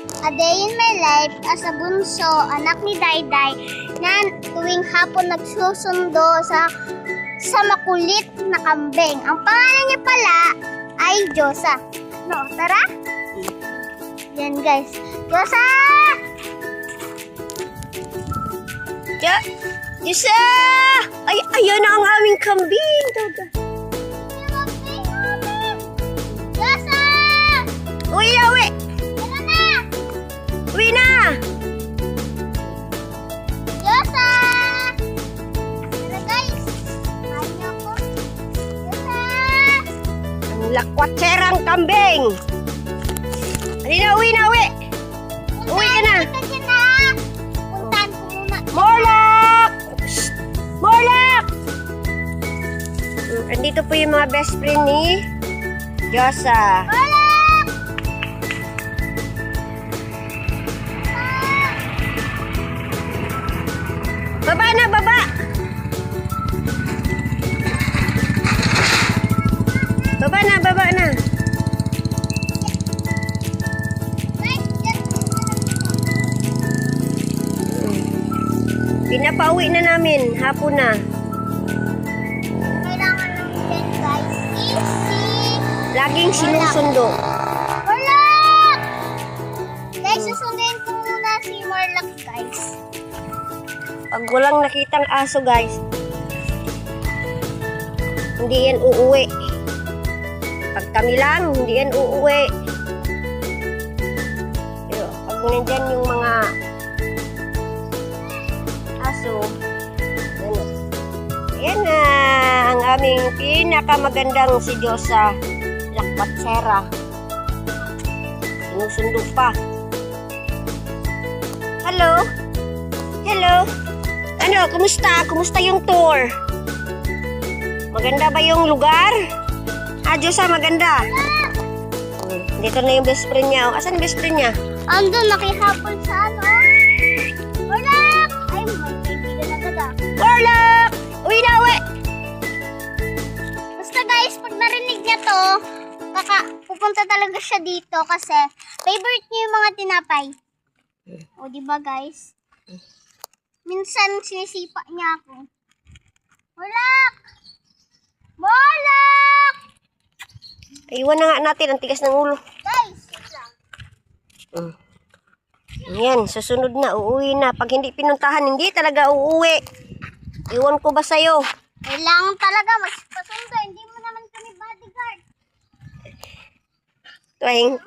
A day in my life as a bunso, anak ni Dayday, na tuwing hapon nagsusundo sa makulit na kambing. Ang pangalan niya pala ay Diyosa. No, tara? Yan guys. Diyosa! Diyosa! Ay, ayan na ang aming kambing. Diyosa! Uwi na, uwi! Tara na! Uwi na! Diyosa! Tara guys! Ayaw niyo ako. Diyosa! Ang lakwatserang kambing! Halina, uwi na, uwi! Uwi ka na! Puntahan ko muna. Morlock! Shh! Morlock! Andito po yung mga best friend ni Diyosa. Baba na, baba! Baba na, baba na. Pinapauwi na namin. Hapon na. Kailangan ng pen guys. Easy! Laging sinusundo. Morlock! Guys, susundin ko muna si Morlock guys. Pag walang nakitang aso, guys, hindi yan uuwi. Pag kami lang, hindi yan uuwi. Pero pag nandyan yung mga aso, yan na ang aming pinakamagandang si Diyosa, lakwatsera. Sinusundo pa. Hello? Hello? Ano, kumusta? Kumusta yung tour? Maganda ba yung lugar? Diyosa, maganda. Dito na yung best friend niya. Asan yung best friend niya? Andun, nakihapon sa ano? Morlock! Ay, may kaibigan agad ah. Morlock! Uwi na, uwi! Basta guys, pag narinig niya to, pupunta talaga siya dito kasi favorite niya yung mga tinapay. O, diba guys? Minsan sinisipa niya ako. Morlock! Morlock! Iwan na nga natin. Ang tigas ng ulo. Guys, wait lang. Yan, susunod na. Uuwi na. Pag hindi pinuntahan, hindi talaga uuwi. Iwan ko ba sa'yo? Kailangan talaga magpasundo. Hindi mo naman kami bodyguard. Twink.